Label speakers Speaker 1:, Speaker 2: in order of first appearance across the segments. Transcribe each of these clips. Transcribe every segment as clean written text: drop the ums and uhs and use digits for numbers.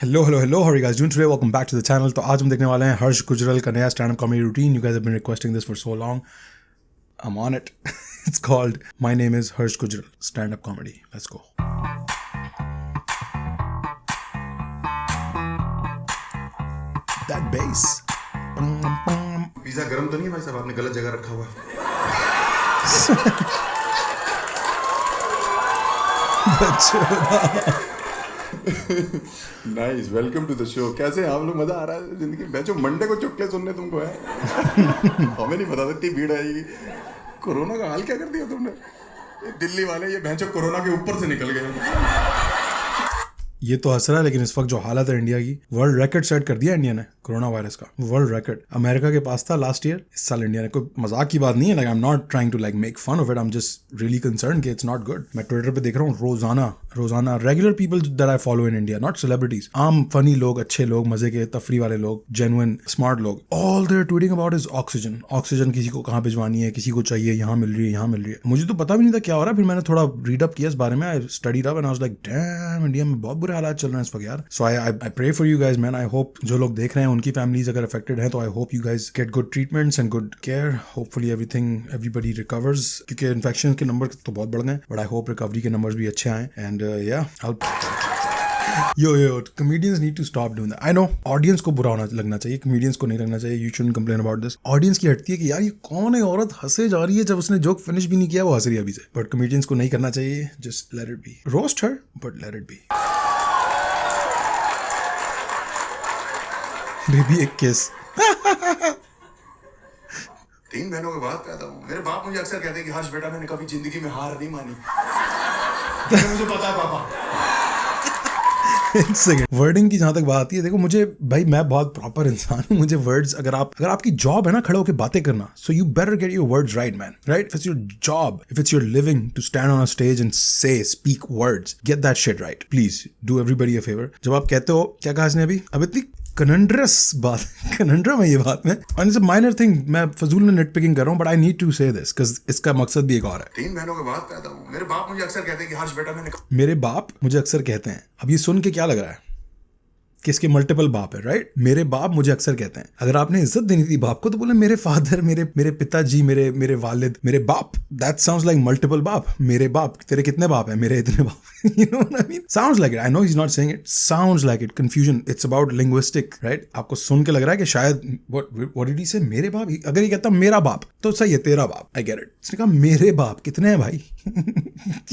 Speaker 1: Hello, how are you guys doing today? Welcome back to the channel. तो आज हम देखने वाले हैं हर्ष गुजरल का नया stand up comedy routine. You guys have been requesting this for so long. I'm on it. It's called My Name is Harsh Gujral Stand Up Comedy. Let's go. That bass.
Speaker 2: Pizza गर्म तो नहीं है भाई साहब, आपने गलत जगह रखा हुआ है. Nice, welcome to the show. कैसे हैं आप लोग? मजा आ रहा है जिंदगी में? जो मंडे को चुटकुले सुनने तुमको है. हमें नहीं पता था इतनी भीड़ आएगी. कोरोना का हाल क्या कर दिया तुमने. दिल्ली वाले ये भैंचो कोरोना के ऊपर से निकल गए.
Speaker 1: ये तो हंस रहा है, लेकिन इस वक्त जो हालत है इंडिया की, वर्ल्ड रिकॉर्ड सेट कर दिया इंडिया ने कोरोना वायरस का. वर्ल्ड रिकॉर्ड अमेरिका के पास था लास्ट ईयर. इस साल इंडिया ने. कोई मजाक की बात नहीं है. Like I am not trying to like make fun of it. I am just really concern कि इट्स नॉट गुड. मैं ट्विटर पे देख रहा हूँ रोजाना regular people that I follow in India, not celebrities, आम फनी लोग, अच्छे लोग, मजे के तफरी वाले लोग, जेन्युइन स्मार्ट लोग, all they're tweeting about is oxygen किसी को कहाँ भिजवानी है, किसी को चाहिए, यहाँ मिल रही है. मुझे तो पता भी नहीं था क्या हो रहा है. फिर मैंने थोड़ा रीड अप किया इस बारे में. I studied up and I was like damn, India में बहुत बुरे हालात चल रहे हैं इस वक्त यार. So I pray for you guys man. I hope जो लोग देख रहे हैं उनकी फैमिलीज अगर अफेक्टेड हैं तो I hope you guys get good treatments and good care. Hopefully everybody recovers, क्योंकि इन्फेक्शन के नंबर तो बहुत बढ़ गए, बट आई होप रिकवरी के नंबर्स भी अच्छे आए. And Yo, comedians need to stop doing that. I know, audience को बुरा लगना चाहिए, comedians को नहीं लगना चाहिए. You shouldn't complain about this. Audience की हटती है कि यार ये कौन है औरत हंसे जा रही है, जब उसने जोक फिनिश भी नहीं किया वो हंस रही है अभी से. But comedians को नहीं करना चाहिए. Just let it be. Roast her, but let it be. Baby एक kiss.
Speaker 2: 3 महीनों के बाद पैदा हूँ. मेरे बाप मुझे अक्सर कहते हैं कि हर्ष बेटा मैंने कभी जिंदगी में हार नहीं मानी. मुझे पता है पापा.
Speaker 1: एक सेकंड, वर्डिंग की जहां तक बात आती है, देखो मुझे भाई, मैं बहुत प्रॉपर इंसान हूं. मुझे वर्ड्स, अगर आपकी जॉब है ना खड़े होकर बातें करना, so you better get your words right man. Right, if it's your job, if it's your living to stand on a stage and speak words, get that shit right. Please do everybody a favour. जब आप कहते हो, क्या कहा इसने अभी इतनी conundrum है ये बात में. और इट्स अ माइनर थिंग, मैं फजूल में नेट पिकिंग कर रहा हूं, बट आई नीड टू से दिस बिकॉज़ इसका मकसद भी एक और है.
Speaker 2: 3 महीनों के बाद पैदा हूँ. मेरे बाप मुझे अक्सर कहते हैं कि हर्ष बेटा मैंने.
Speaker 1: मेरे बाप मुझे अक्सर कहते हैं. अब ये सुन के क्या लग रहा है कि इसके मल्टीपल बाप है. राइट, मेरे बाप मुझे अक्सर कहते हैं. अगर आपने इज्जत देनी थी बाप को तो बोले मेरे फादर, मेरे पिताजी, मेरे वालिद, मेरे बाप. दैट साउंड्स लाइक मल्टीपल बाप. मेरे बाप, तेरे कितने बाप है? मेरे इतने बाप. You know what I mean? Sounds like it. I know he's not saying it. Sounds like it. Confusion. It's about linguistic, right? आपको सुन के लग रहा है कि शायद what did he say? मेरे बाप. अगर ये कहता मेरा बाप तो सही है, तेरा बाप. I get it. इसने कहा मेरे बाप कितने हैं भाई?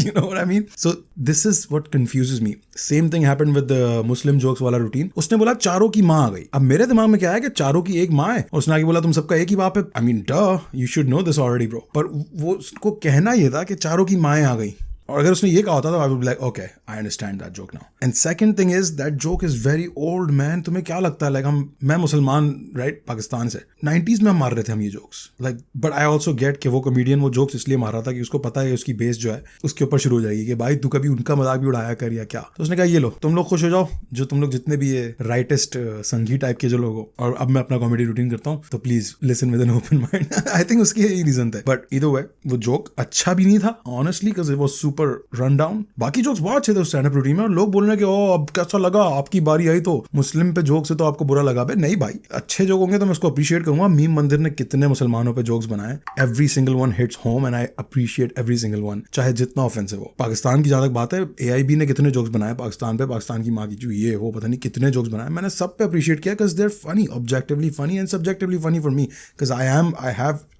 Speaker 1: You know what I mean? So this is what confuses me. Same thing happened with the Muslim jokes वाला routine. उसने बोला चारों की माँ आ गई. अब मेरे दिमाग में क्या है कि चारों की एक माँ है, और उसने आगे बोला तुम सबका एक ही बाप है. I mean, duh, you should know this already, bro. पर वो उसको कहना ये था कि चारों की माएँ आ गई. और अगर उसने ये कहा होता तो I would be like okay, I understand that joke now. And second thing is that joke is very old man. तुम्हें क्या लगता है, लाइक मैं मुसलमान, राइट, पाकिस्तान से 90s में हम मार रहे थे हम ये jokes, like. But I also get कि वो कॉमेडियन वो जोक्स इसलिए मार रहा था कि उसको पता है उसकी बेस जो है उसके ऊपर शुरू हो जाएगी कि भाई तू कभी उनका मजाक भी उड़ाया कर या क्या. तो उसने कहा ये लो तुम लोग खुश हो जाओ, जो तुम लोग जितने भी ये राइटेस्ट संघी टाइप के जो लोग हो, और अब मैं अपना कॉमेडी रूटीन करता हूँ, तो please listen with an open mind. I think उसकी यही रीजन था. बट इधर वे वो जोक अच्छा भी नहीं था honestly, because it was super run down. बाकी जोक्स बहुत अच्छे थे उस स्टैंड अप रूटीन में, और लोग बोल रहे हैं कि ओ अब कैसा लगा, आपकी बारी आई तो मुस्लिम पे जोक्स है तो आपको बुरा लगा. बे नहीं भाई, अच्छे जोक होंगे तो मैं उसको अप्रिशिएट करूंगा. मीम मंदिर ने कितने मुसलमानों पे जोक्स बनाए. Every single one hits home and I appreciate every single one, चाहे जितना ऑफेंसिव हो. पाकिस्तान की जहां तक बात है, AIB ने कितने जोक्स बनाए पाकिस्तान पे, पाकिस्तान की माँ की जो ये वो पता नहीं कितने जोक्स बनाए. मैंने सब पे अप्रिशिएट किया because they are funny, objectively funny and subjectively funny for me, because I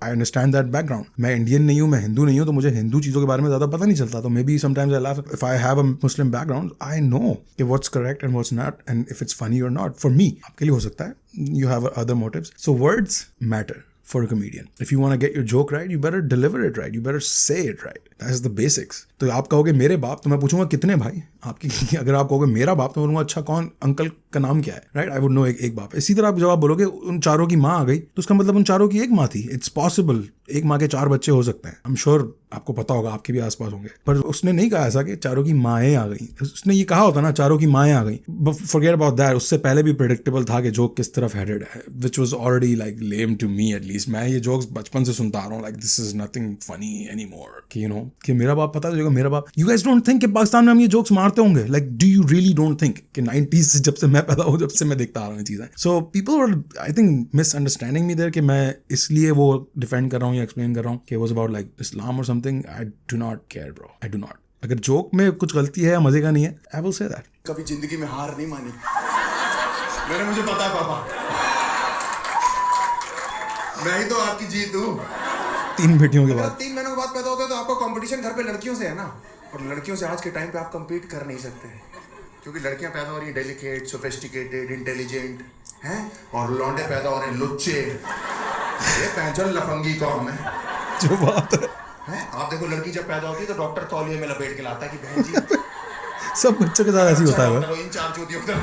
Speaker 1: understand that background. मैं इंडियन नहीं हूँ, मैं हिंदू नहीं हूँ, तो मुझे हिंदू चीजों के बारे में ज्यादा पता नहीं चलता. तो maybe sometimes I laugh. If I have a Muslim background, I know कि what's correct and what's not and if it's funny और नॉट. फॉर मी, आपके लिए हो सकता है, you have other motives. So words matter for a comedian. If you want to get your joke right, you better deliver it right. You better say it right. That's the basics. तो आप कहोगे मेरे बाप, तो मैं पूछूंगा कितने भाई आपकी. अगर आप कहोगे मेरा बाप, तो मैं बोलूंगा अच्छा कौन अंकल का नाम क्या है, राइट. आई वुड नो एक बाप. इसी तरह आप जब आप बोलोगे उन चारों की माँ आ गई, तो उसका मतलब उन चारों की एक माँ थी. इट्स पॉसिबल, एक माँ के 4 बच्चे हो सकते हैं. आई एम श्योर आपको पता होगा, आपके भी आसपास होंगे. पर उसने नहीं कहा ऐसा कि चारों की माएँ आ गई. उसने ये कहा होता ना चारों की माएँ आ गई. Forget about that. उससे पहले भी प्रेडिक्टेबल था कि जोक किस तरफ हेडेड है, which was already like lame to me at least. Nineties, मैं ये जोक्स बचपन से सुनता आ रहा हूँ, like this is nothing funny any more, कि यू नो कि मेरा बाप पता है मेरा बाप, यू गाइस डोंट थिंक कि पाकिस्तान में हम ये जोक्स मारते होंगे, like do you really don't think कि 90s से जब से मैं पैदा हूँ, जब से मैं देखता आ रहा हूँ ये चीज़ें, so people were I think misunderstanding me there कि मैं इसलिए वो डिफेंड कर रहा हूँ या एक्सप्लेन कर रहा हूँ कि वाज अबाउट लाइक इस्लाम और something. I do not care bro, I do not. अगर जोक में कुछ गलती है या मजे का नहीं है, आई विल से दैट।
Speaker 2: कभी जिंदगी में हार नहीं मानी मैंने, मुझे पता है पापा, मैं ही तो आपकी जीत हूँ।
Speaker 1: 3 बेटियों के बाद
Speaker 2: 3 महीनों के बाद पैदा होते हैं तो आपका कंपटीशन घर पे लड़कियों से है ना, और लड़कियों से आज के टाइम पे आप compete कर नहीं सकते, क्योंकि लड़कियां पैदा हो रही हैं डेलिकेट, सोफिस्टिकेटेड, इंटेलिजेंट हैं, और लौंडे पैदा हो रहे हैं लुच्चे, ये पैंचल लफंगी कौम है।
Speaker 1: जो बात है,
Speaker 2: आप देखो लड़की जब पैदा होती है तो डॉक्टर तौलिए में लपेट के लाता है कि बहन जी
Speaker 1: सब बच्चों के साथ ऐसे ही होता है भाई।
Speaker 2: इन 4 चूतियों का।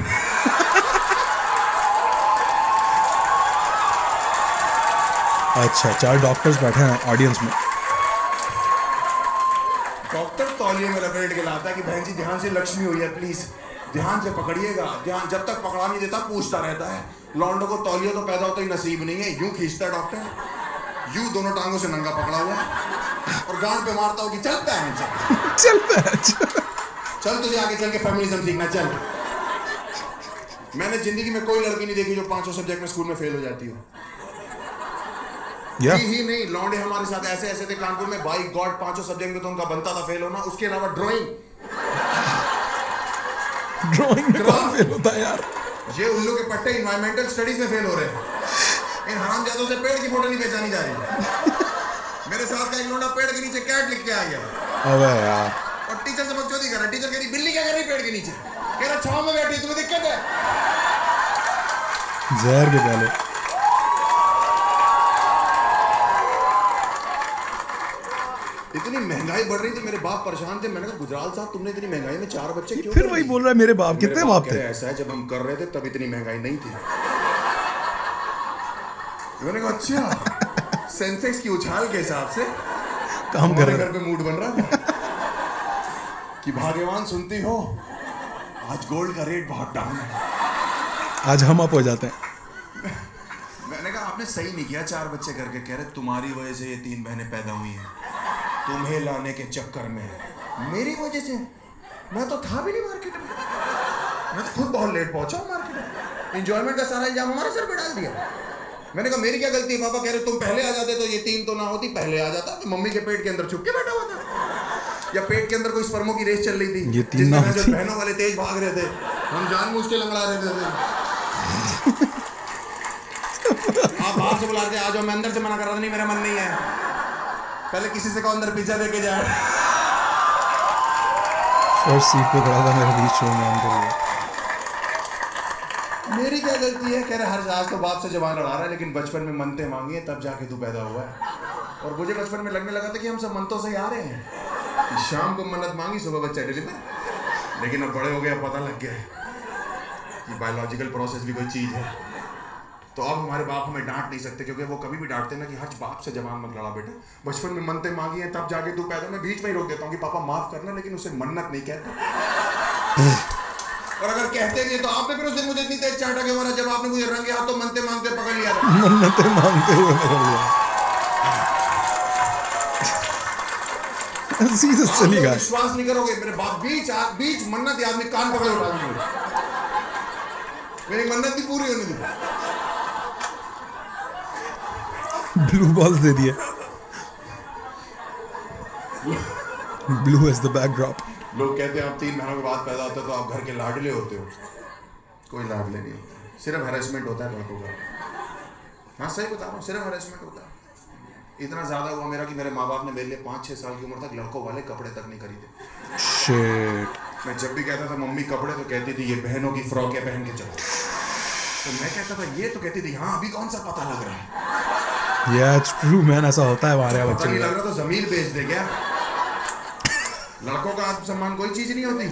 Speaker 1: अच्छा, 4 डॉक्टर्स बैठे हैं ऑडियंस में।
Speaker 2: डॉक्टर तौलिए में लपेट के लाता है कि बहन जी ध्यान से लक्ष्मी हुई है, प्लीज ध्यान से पकड़िएगा, ध्यान, जब तक पकड़ा नहीं देता पूछता रहता है। लौंडों को तौलिया तो पैदा होता ही नसीब नहीं है, यूं खींचता है डॉक्टर, यूं दोनों टांगों से नंगा पकड़ा हुआ है और गांड पे मारता हो कि चलता है चल तुझे आगे चल के फेमिनिज्म सीखना चल। मैंने जिंदगी में कोई लड़की नहीं देखी जो 5 सब्जेक्ट में स्कूल में फेल हो जाती हो। ही नहीं, लौंडे हमारे साथ ऐसे ऐसे थे कानपुर में, बाई गॉड 5 सब्जेक्ट में तो उनका बनता था फेल होना, उसके अलावा ड्राइंग
Speaker 1: में कौन फेल होता है यार।
Speaker 2: ये उल्लू के पट्टे इन्वायरमेंटल स्टडीज में फेल हो रहे हैं। इन हरामजादों से पेड़ की फोटो नहीं पहचानी जा रही। मेरे साथ का एक लौंडा पेड़ के नीचे कैट लिख के आ गया।
Speaker 1: अबे यार,
Speaker 2: और टीचर से बकचोदी कर रहा है। टीचर कह रही बिल्ली क्या कर रही पेड़ के नीचे, कह रहा छांव में बैठी, तुम्हें दिक्कत है?
Speaker 1: जहर के पहले।
Speaker 2: इतनी महंगाई बढ़ रही थी, मेरे बाप परेशान थे। मैंने कहा गुजराल साहब तुमने इतनी महंगाई में 4 बच्चे क्यों?
Speaker 1: फिर वही बोल रहा है मेरे बाप, कितने बाप थे?
Speaker 2: ऐसा है जब हम कर रहे थे तब इतनी महंगाई नहीं थी। मैंने कहा अच्छा, सेंसेक्स की उछाल के हिसाब से
Speaker 1: काम कर रहे
Speaker 2: घर पे मूड बन रहा था कि भाग्यवान सुनती हो, आज गोल्ड का रेट बहुत डाउन है,
Speaker 1: आज हम अप हो जाते हैं।
Speaker 2: मैंने कहा आपने सही नहीं किया 4 बच्चे करके। कह रहे तुम्हारी वजह से ये 3 बहनें पैदा हुई हैं, तुम्हें लाने के चक्कर में। मेरी वजह से? मैं तो था भी नहीं मार्केट में, मैं तो खुद बहुत लेट पहुंचा हूं मार्केट में। एंजॉयमेंट का सारा इल्जाम हमारे सर पे डाल दिया। मैंने कहा मेरी क्या गलती है पापा? कह रहे तुम पहले आ जाते तो ये 3 तो ना होती, पहले आ जाता तो मम्मी के पेट के अंदर छुप के बैठा हुआ था, या पेट के अंदर कोई स्पर्मों की रेस चल रही थी,
Speaker 1: ये 3 ना
Speaker 2: जो बहनों वाले तेज भाग रहे थे, हम जानबूझ के लंगड़ा रहे थे। आप बाहर से बुला रहे, आ जाओ। मैं अंदर से मना कर रहा था, नहीं मेरा मन नहीं है, पहले किसी से कहो अंदर पिज्जा लेके जाए।
Speaker 1: फर्स्ट सीट पे खड़ा था मेरे बीच शो में अंदर।
Speaker 2: मेरी क्या गलती है? कह रहे हर आज तो बाप से जबान लड़ा रहा है, लेकिन बचपन में मनते मांगी है तब जाके तू पैदा हुआ है। और मुझे बचपन में लगने लगा था कि हम सब मनतों से ही आ रहे हैं। शाम को मन्नत मांगी, सुबह बच्चा डिलीवर। लेकिन अब बड़े हो गए, पता लग गया कि बायोलॉजिकल प्रोसेस भी कोई चीज़ है। तो अब हमारे बाप हमें डांट नहीं सकते, क्योंकि वो कभी भी डांटते ना कि हर बाप से जबान मत लड़ा बेटा, बचपन में मनते मांगी है तब जाके तू पैदा। मैं बीच में ही रोक देता हूँ कि पापा माफ करना, लेकिन उसे मन्नत नहीं कहते। और अगर कहते भी तो आपने फिर उस दिन मुझे इतनी तेज चाटा क्यों मारा जब आपने मुझे रंगे हाथों मनते मांगते पकड़ लिया था?
Speaker 1: मन्नतें मांगते हुए पकड़ लिया। सीधे चली गया।
Speaker 2: विश्वास नहीं करोगे, मेरे बाप बीच मन्नत आदमी कान पकड़े उठा दिए, मेरी मन्नत भी पूरी होने दी।
Speaker 1: ब्लू बॉल्स दे दिए, ब्लू इज द बैकड्रॉप।
Speaker 2: लोग कहते हैं आप 3 महीनों के बाद पैदा होते हो तो आप घर के लाडले होते हो। कोई लाडले नहीं होता, सिर्फ हैरेसमेंट होता है लड़कों का। हाँ सही बता रहा हूँ, सिर्फ हैरेसमेंट होता है। इतना ज़्यादा हुआ मेरा कि मेरे माँ बाप ने मेरे लिए 5-6 साल की उम्र तक लड़कों वाले कपड़े तक नहीं खरीदे।
Speaker 1: शिट।
Speaker 2: मैं जब भी कहता था मम्मी कपड़े, तो कहती थी ये बहनों की फ्रॉक है, पहन के चलो। तो मैं कहता था ये, तो कहती थी हाँ अभी कौन सा पता लग रहा है।
Speaker 1: Yeah, it's true man, ऐसा होता है हमारे
Speaker 2: पता
Speaker 1: बच्चे
Speaker 2: नहीं
Speaker 1: को।
Speaker 2: लग रहा तो जमीन बेच दे क्या? लड़कों का आत्मसम्मान कोई चीज नहीं होती।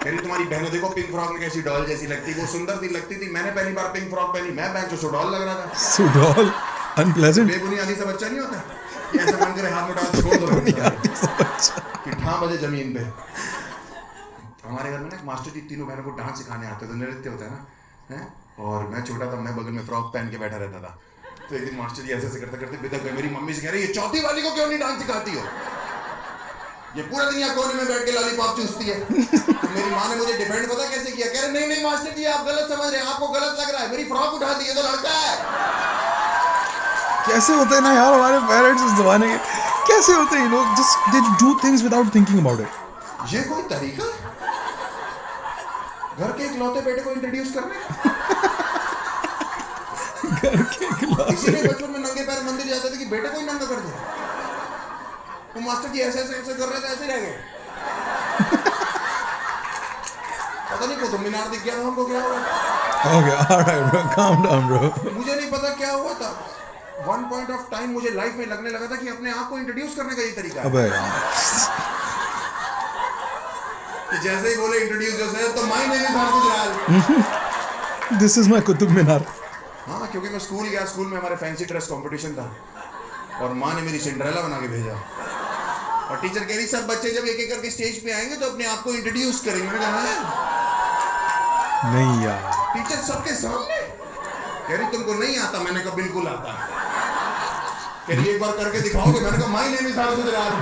Speaker 2: मेरी तुम्हारी बहनें देखो पिंक फ्रॉक में कैसी डॉल जैसी लगती, वो सुंदर भी लगती थी। मैंने पहली बार पिंक फ्रॉक पहनी, मैं बैंक सुडॉल लग रहा था।
Speaker 1: सुडॉल अनप्लेजेंट,
Speaker 2: बेबुनियादी सा बच्चा नहीं होता, ऐसा मन करे हाथ में डाल छोड़ दो कि ठां बजे जमीन पे। हमारे घर में ना मास्टर जी 3 बहनों को डांस सिखाने आते थे, नृत्य होता है ना, हैं? और मैं छोटा था, मैं बगल में फ्रॉक पहन के बैठा रहता था। तो एक दिन मास्टर जी ऐसे ऐसे करते करते बिदक गए। मेरी मम्मी से कह रही, ये चौथी वाली को क्यों नहीं डांस सिखाती हो? ये पूरा दिन यहाँ कोने में बैठ के लॉलीपॉप चूसती है। तो मेरी माँ ने मुझे डिफेंड पता कैसे किया, कह रहे नहीं नहीं मास्टर जी आप गलत समझ रहे हैं, आपको गलत लग रहा है, मेरी फ्रॉक उठा दी है तो लड़का है।
Speaker 1: कैसे होते हैं ना यार हमारे पेरेंट्स इस जमाने के, कैसे होते हैं ये लोग, just they do things without thinking about it.
Speaker 2: ये कोई तरीका घर के इकलौते बेटे को इंट्रोड्यूस करने का?
Speaker 1: घर के इकलौते,
Speaker 2: इसीलिए बचपन में नंगे पैर मंदिर जाते थे कि बेटे को ही नंगा कर दो। तो मास्टर जी ऐसे ऐसे ऐसे कर रहे थे, ऐसे रह गए। पता नहीं कुतुब मीनार दिख गया था हमको, क्या हुआ?
Speaker 1: Okay alright bro, calm down bro.
Speaker 2: मुझे नहीं पता क्या हुआ था। वन पॉइंट ऑफ टाइम मुझे लाइफ में लगने लगा था कि अपने आप को इंट्रोड्यूस करने का ये तरीका है।
Speaker 1: अबे यार,
Speaker 2: कि जैसे ही बोले इंट्रोड्यूस योरसेल्फ तो my name is Gujral.
Speaker 1: This is my Qutub Minar.
Speaker 2: हाँ, क्योंकि मैं स्कूल गया, स्कूल में हमारे फैंसी ड्रेस कंपटीशन था और माँ ने मेरी सिंड्रेला बना के भेजा। और टीचर कह रही सब बच्चे जब एक एक करके स्टेज पे आएंगे तो अपने आप को इंट्रोड्यूस करेंगे। मैंने कहा
Speaker 1: नहीं यार,
Speaker 2: टीचर सबके सामने कह रही तुमको नहीं आता? मैंने कहा बिल्कुल आता है। कह रही एक बार करके दिखाओगे? मैंने कहा माय नेम इज गुजराल।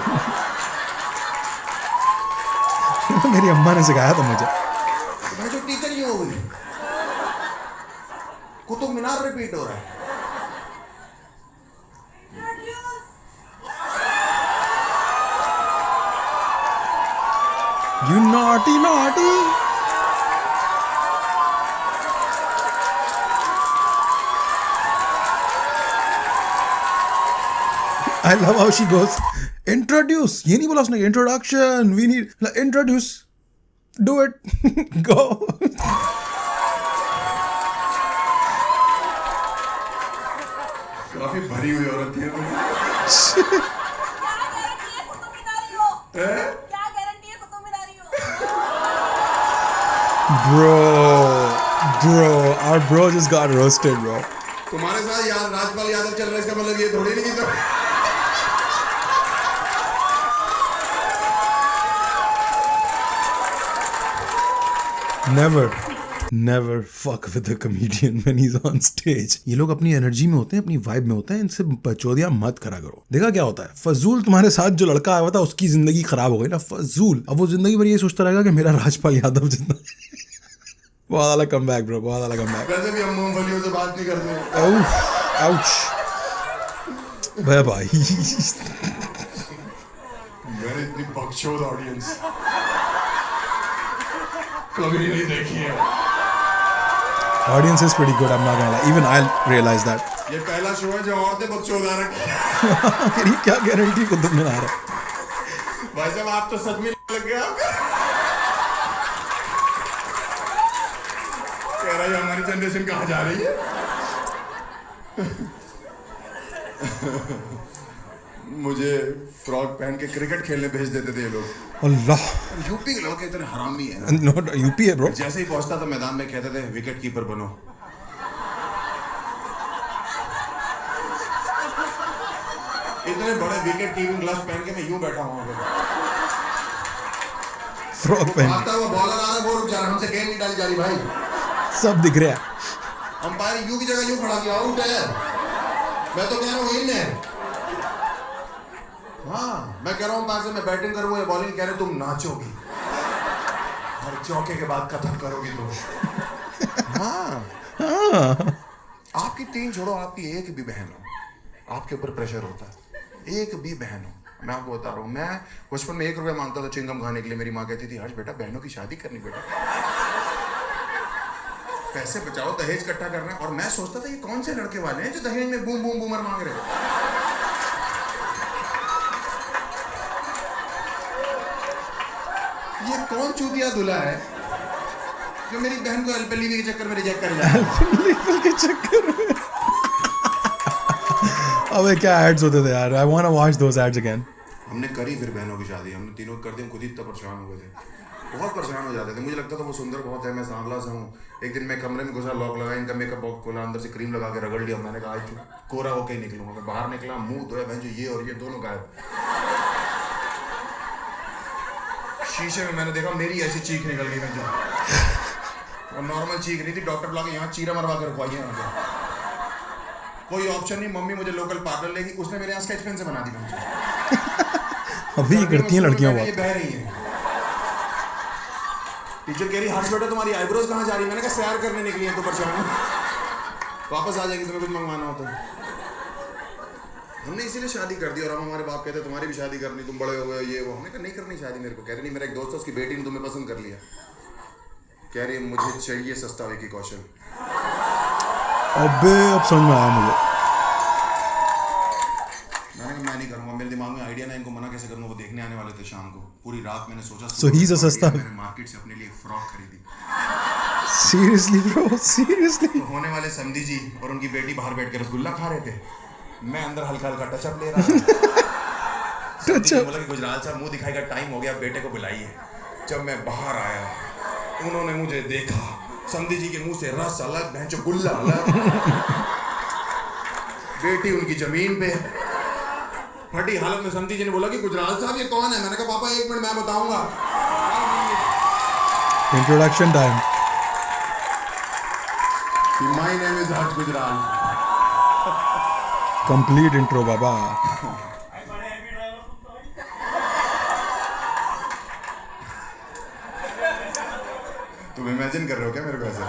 Speaker 1: मेरी अम्मा ने सिखाया था मुझे।
Speaker 2: मैं जो टीचर ही हो गई, कुतुब मीनार रिपीट हो रहा है।
Speaker 1: You naughty naughty. I love how she goes, introduce. ये नहीं बोला उसने, introduction. We need introduce. Do it. Go.
Speaker 2: काफी भरी हुई औरत थी तुम।
Speaker 1: Bro, our bro just got roasted, bro.
Speaker 2: तुम्हारे साथ यार राजपाल यादव चल रहा है, इसका मतलब ये थोड़ी नहीं कि सब
Speaker 1: Never fuck with a comedian when he's on stage. ये लोग अपनी एनर्जी में होते हैं, अपनी वाइब में होते हैं, इनसे बचौदियां मत करा करो। देखा क्या होता है, फजूल तुम्हारे साथ जो लड़का आया हुआ था उसकी जिंदगी खराब हो गई ना, फजूल। अब वो जिंदगी भर ये सोचता रहेगा कि मेरा राजपाल यादव जितना। बहुत वाला कमबैक ब्रो, बहुत वाला कमबैक।
Speaker 2: वैसे भी हम मूंगफलियों से बात नहीं करते।
Speaker 1: आउच भाई।
Speaker 2: मैंने इतनी बकचोद ऑडियंस कभी नहीं देखी है।
Speaker 1: Audience is pretty good, I'm not gonna lie. Even I'll realize that.
Speaker 2: ये पहला शो है जो औरतें बकचोद आ रखी है।
Speaker 1: तेरी क्या गारंटी को तुम मिला रहा?
Speaker 2: भाई साहब आप तो सच में लग गया आपका। कह रहा है हमारी जनरेशन कहाँ जा रही है। मुझे फ्रॉक पहन के क्रिकेट खेलने भेज देते थे ये लोग।
Speaker 1: अल्लाह,
Speaker 2: यूपी के लोग इतने हरामी है ना।
Speaker 1: नॉट यूपी है ब्रो।
Speaker 2: जैसे ही पहुंचता था मैदान में कहते थे विकेट कीपर बनो। इतने बड़े विकेट कीपिंग ग्लव्स पहन के मैं यूं बैठा हूं।
Speaker 1: फ्रॉक पहन
Speaker 2: आता हुआ बॉलर आ रहा है, वो रुक जा रहा है, हमसे गेंद नहीं डाली जा रही भाई।
Speaker 1: सब दिख रहा है।
Speaker 2: अंपायर यू की जगह यूं खड़ा किया, आउट है। मैं तो कह रहा हूँ इन है। हाँ, मैं कह रहा हूँ पास से मैं बैटिंग करूँ या बॉलिंग, कह रहे तुम नाचोगी हर चौके के बाद खत्म करोगी तुम। हाँ, आपकी तीन छोड़ो, आपकी एक भी बहन हो, आपके ऊपर प्रेशर होता है। एक भी बहन हो, मैं आपको बता रहा हूँ, मैं बचपन में 1 रुपया मांगता था चिंगम खाने के लिए। मेरी माँ कहती थी आज बेटा बहनों की शादी करनी, बेटा पैसे बचाओ, दहेज इकट्ठा करना है। और मैं सोचता था ये कौन से लड़के वाले हैं जो दहेज में बूम बूम बूमर मांग रहे हैं। ये कौन चूतिया दूल्हा है जो मेरी बहन को एल्पेलीवी के चक्कर में रिजेक्ट कर जाए।
Speaker 1: एल्पेलीवी के चक्कर में। अबे क्या एड्स होते थे यार, I want to watch those ads again.
Speaker 2: हमने करी फिर बहनों की शादी, हमने तीनों कर दी। हम खुद ही इतना परेशान हो गए थे, बहुत परेशान हो जाते थे। मुझे लगता था वो सुंदर बहुत है, मैं सांवला सा हूँ। एक दिन मैं कमरे में घुसा, लॉक लगा, इनका मेकअप बॉक्स खोला, अंदर से क्रीम लगा के रगड़ लिया। मैंने कहा आज कोरा होके ही निकलूंगा। मैं बाहर निकला, मुंह धोया, बहन जो ये और ये दोनों गायब। शीशे में मैंने देखा मेरी ऐसी चीख निकल गई। मैं जो और नॉर्मल चीख नहीं थी, डॉक्टर बुला के यहाँ चीरा मरवा के रखवाई है। कोई ऑप्शन नहीं, मम्मी मुझे लोकल पार्लर लेगी, उसने मेरे यहाँ स्केच पेन से बना दी मुझे।
Speaker 1: अभी ये करती हैं लड़कियां
Speaker 2: ये
Speaker 1: बहुत।
Speaker 2: बह रही है। टीचर कह रही हर्ष बेटा तुम्हारी आईब्रोज कहाँ जा रही है? मैंने कहा सैर करने निकली है तो परेशान हूँ, वापस आ जाएगी तुम्हें कुछ मंगवाना हो तो। हमने इसीलिए शादी कर दी, और हम हमारे बाप कहते तुम्हारी भी शादी करनी, तुम बड़े हो गए ये वो। हमने कहा नहीं करनी शादी मेरे को। कह रही नहीं, मेरा एक दोस्त है उसकी बेटी ने तुम्हें पसंद कर लिया। कह रही मुझे चाहिए सस्ता विकी कौशल।
Speaker 1: अबे अब समझ में आया मुझे।
Speaker 2: मैंने कहा मैं नहीं करूँगा, मेरे दिमाग में आइडिया ना, इनको मना कैसे करूँगा। वो देखने आने वाले थे शाम को, पूरी रात मैंने सोचा
Speaker 1: So he's a सस्ता।
Speaker 2: मैंने मार्केट से अपने लिए एक फ्रॉक खरीदी।
Speaker 1: Seriously bro, seriously.
Speaker 2: तो होने वाले समधी जी और उनकी बेटी बाहर बैठ के रसगुल्ला खा रहे थे, मैं अंदर हल्का हल्का टचअप ले रहा था। टचअप बोला कि गुजराल साहब मुंह दिखाएगा, टाइम हो गया, बेटे को बुलाइए। जब मैं बाहर आया उन्होंने मुझे देखा, समधी जी के मुंह से रस अलग, भैंचो गुल्ला अलग। बेटी उनकी जमीन पे फटी हालत में। समधी जी ने बोला कि गुजराल साहब ये कौन है? मैंने कहा पापा एक मिनट मैं बताऊंगा।
Speaker 1: Introduction time.
Speaker 2: My name is Harsh Gujral.
Speaker 1: Complete intro बाबा।
Speaker 2: तुम इमेजिन कर रहे हो क्या मेरे को ऐसा?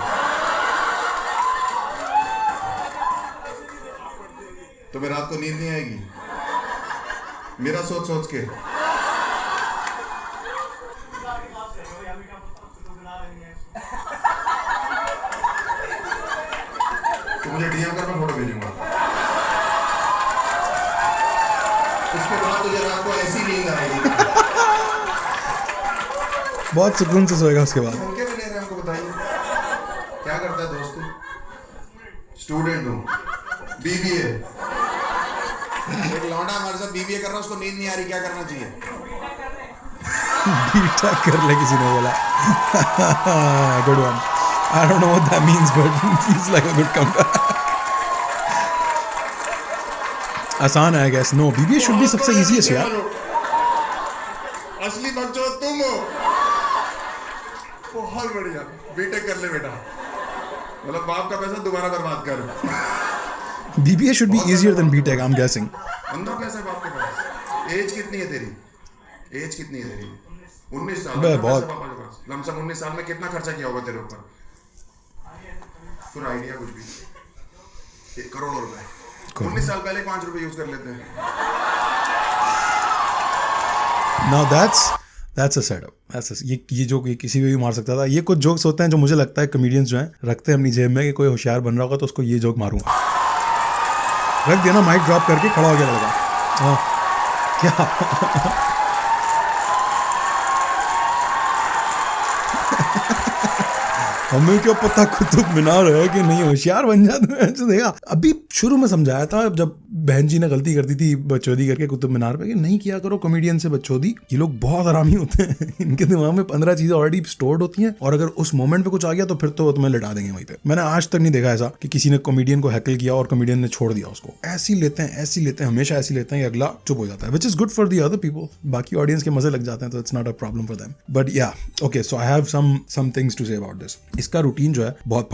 Speaker 2: तुम्हें रात को नींद नहीं आएगी मेरा सोच सोच के? तो मुझे डीएम कर, मैं फोटो भेजूंगा। उसके बाद तुझे रात को ऐसी नींद आएगी,
Speaker 1: बहुत सुकून से सोएगा उसके बाद।
Speaker 2: हम क्या ले रहे हैं हमको बताइए। क्या करता है दोस्त? स्टूडेंट हूँ, बीबीए। एक लौंडा हमारे साथ बीबीए कर रहा है, उसको नींद नहीं आ रही, क्या करना चाहिए?
Speaker 1: बीटा कर ले किसी ने बोला। Good one. I don't know what that means but feels like a good comeback. आसान है I guess. No, BBA should be सबसे इजीएस्ट यार।
Speaker 2: असली बच्चों तुम हो। बहुत बढ़िया, बीटेक कर ले बेटा, मतलब बाप का पैसा दोबारा बर्बाद कर।
Speaker 1: BBA should be easier than BTech, I'm guessing.
Speaker 2: अंधा पैसा है बाप के पास। एज कितनी है तेरी? एज कितनी है तेरी? 19 साल।
Speaker 1: बहुत।
Speaker 2: लमसम 19 साल में कितना खर्चा किया होगा तेरे ऊपर? पूरा आइडिया कुछ भी? 1 करोड़ रुपए। 19 साल पहले 5 रुपए यूज कर लेते हैं।
Speaker 1: Now that's a setup. ये जोक ये किसी भी मार सकता था। ये कुछ जोक्स होते हैं जो मुझे लगता है कमेडियंस जो हैं रखते हैं अपनी जेब में कि कोई होशियार बन रहा होगा तो उसको ये जोक मारूंगा। रख देना, माइक ड्रॉप करके खड़ा हो गया लड़का। हाँ क्या? हमें क्या पता कुतुब मीनार है कि नहीं, होशियार बन जाते हैं। देखा अभी शुरू में समझाया था जब बहन जी ने गलती कर दी थी बकचोदी करके कुतुब मीनार पे कि नहीं किया करो कॉमेडियन से बकचोदी, ये लोग बहुत आरामी होते हैं। इनके दिमाग में 15 चीजें ऑलरेडी स्टोर्ड होती हैं और अगर उस मोमेंट पे कुछ आ गया तो फिर तो तुम्हें लिटा देंगे वहीं पे। मैंने आज तक नहीं देखा ऐसा कि किसी ने कॉमेडियन को हैकल किया और कॉमेडियन ने छोड़ दिया उसको। ऐसी लेते हैं, हमेशा ऐसी लेते हैं कि अगला चुप हो जाता है, which is good for the other people. बाकी ऑडियंस के मजे लग जाते हैं तो it's not a problem for them. But yeah okay, so I have some things to say about this. इसका रूटीन जो है बहुत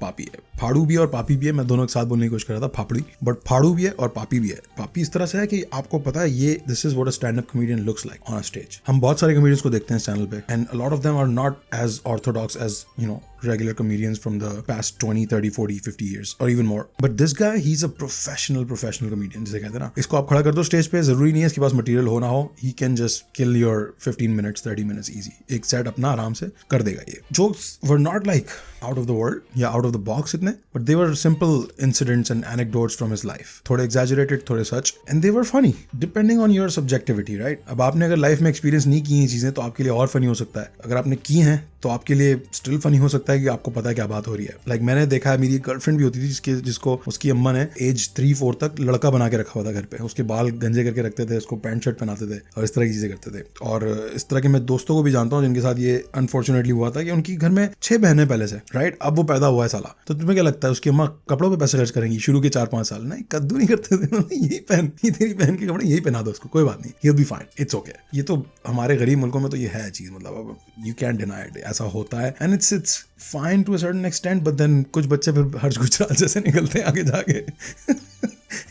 Speaker 1: पापी है। फाड़ू भी है और पापी भी है। मैं दोनों एक साथ बोलने की कोशिश कर रहा था, फापड़ी, बट फाड़ू भी है और पापी भी है। पापी इस तरह से है कि आपको पता है ये this is what a stand up comedian looks like on a stage. हम बहुत सारे कॉमेडियंस को देखते हैं इस चैनल पे and a lot of them are not as orthodox as you know regular comedians from the past 20, 30, 40, 50 years or even more. But this guy, he's a professional comedian, जिसे कहते हैं ना। इसको आप खड़ा कर दो स्टेज पे, जरूरी नहीं है इसके पास मटेरियल हो ना हो, he can just kill your 15 minutes, 30 minutes easy. एक सेट अपना आराम से कर देगा ये। Jokes were not like out of the world या out of the box इतने, but they were simple incidents and anecdotes from his life. थोड़े exaggerated, थोड़े सच, and they were funny depending on your subjectivity, right? अब आपने अगर life में experience नहीं की ये चीजें तो आपके लिए और फनी हो सकता है। अगर आपने की हैं तो आपके लिए स्टिल फनी हो सकता है कि आपको पता है क्या बात हो रही है। लाइक मैंने देखा है, मेरी गर्लफ्रेंड भी होती थी जिसको उसकी अम्मा ने एज 3-4 तक लड़का बना के रखा हुआ था घर पे। उसके बाल गंजे करके रखते थे, उसको पैंट शर्ट पहनाते थे और इस तरह की चीजें करते थे। और इस तरह के मैं दोस्तों को भी जानता हूँ जिनके साथ ये अनफॉर्चुनेटली हुआ था कि उनकी घर में 6 बहनें पहले से, राइट? अब वो पैदा हुआ है साला, तो तुम्हें क्या लगता है उसकी अम्मा कपड़ों पे पैसे खर्च करेंगी शुरू के 4-5 साल? नहीं, कद्दू नहीं करते थे। यही पहन, ये तेरी बहन के कपड़े, यही पहना दो उसको, कोई बात नहीं, he'll be fine, it's okay। ये तो हमारे गरीब मुल्कों में तो ये है चीज, मतलब यू कैन डिनाई इट, ऐसा होता है and it's fine to a certain extent, but then कुछ बच्चे फिर हर्ष गुजराल जैसे निकलते हैं आगे जाके.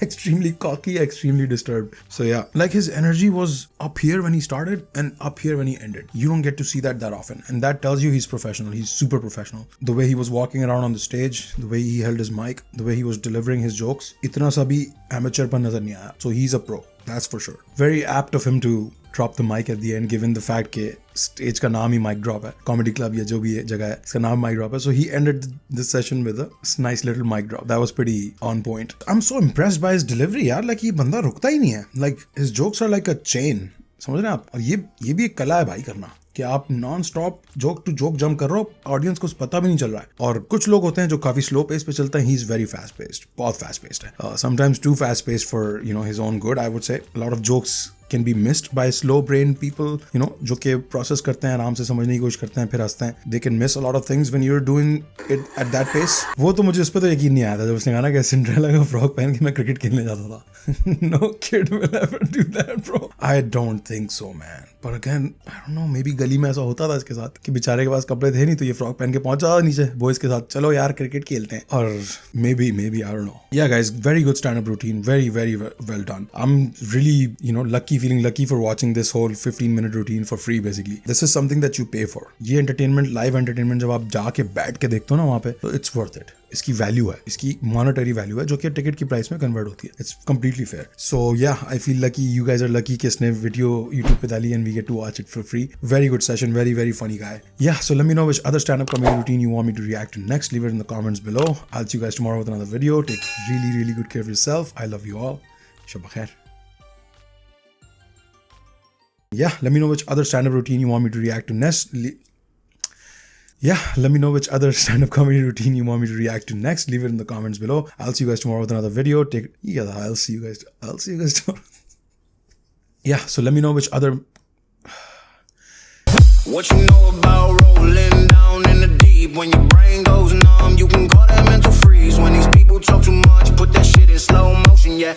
Speaker 1: Extremely cocky, extremely disturbed. So yeah, like his energy was up here when he started and up here when he ended. You don't get to see that often, and that tells you he's professional. He's super professional. The way he was walking around on the stage, the way he held his mic, the way he was delivering his jokes, इतना सा भी amateur पन नजर नहीं आया. So he's a pro, that's for sure. Very apt of him to drop the mic at the end, given the fact कि stage का नाम ही mic drop है, comedy club या जो भी है जगह है इसका नाम mic drop है. So he ended this session with a nice little mic drop. That was pretty on point. I'm so impressed by his delivery यार. Like ये बंदा रुकता ही नहीं है. Like his jokes are like a chain. समझ रहे हैं आप? और ये भी एक कला है भाई करना, कि आप non stop joke to joke jump कर रहे हो, ऑडियंस को पता भी नहीं चल रहा है. और कुछ लोग होते हैं जो काफी स्लो पेस पे चलते हैं. He is very fast paced, बहुत फास्ट पेस्ड है. Sometimes too fast paced for his own good, I would say. Lot of jokes can be missed by slow brain people, जो कि process करते हैं, आराम से समझने की कोशिश करते हैं, फिर हंसते हैं. They can miss a lot of things when you're doing it at that pace. वो तो मुझे इस पे तो यकीन नहीं आया था जब उसने कहा ना कि सिंड्रेला का फ्रॉक पहन के मैं क्रिकेट खेलने जाता था. No kid will ever do that, bro. I don't think so, man. But again, I don't know, maybe गली में ऐसा होता था इसके साथ कि बेचारे के पास कपड़े थे नहीं, तो ये फ्रॉक पहन के पहुंच जाता नीचे बॉयज के साथ, चलो यार क्रिकेट खेलते हैं. और maybe I don't know. Yeah guys, very good stand-up routine, very very well done. I'm really feeling lucky for watching this whole 15-minute routine for free. Basically this is something that you pay for. ये entertainment, live entertainment जब आप जाके बैठ के देखते हो ना वहाँ पे, तो it's worth it. इसकी वैल्यू है, इसकी मॉनेटरी वैल्यू है जो कि टिकट की प्राइस में कन्वर्ट होती है. It's completely fair. So ya I feel lucky, you guys are lucky कि इसने वीडियो यूट्यूब पे डाली and we get to watch it for free. Very good session, very very funny guy. Ya so let me know which other stand up comedy routine you want me to react to next. Leave it in the comments below. I will see you guys tomorrow with another video. Take really really good care of yourself. I love you all. शब खैर. Yeah, let me know which other stand-up routine you want me to react to next. Let me know which other stand-up comedy routine you want me to react to next. Leave it in the comments below. I'll see you guys tomorrow with another video. I'll see you guys tomorrow. Yeah, so let me know which other...
Speaker 3: What you know about rolling down in the deep? When your brain goes numb, you can call that mental freeze. When these people talk too much, put that shit in slow motion, yeah.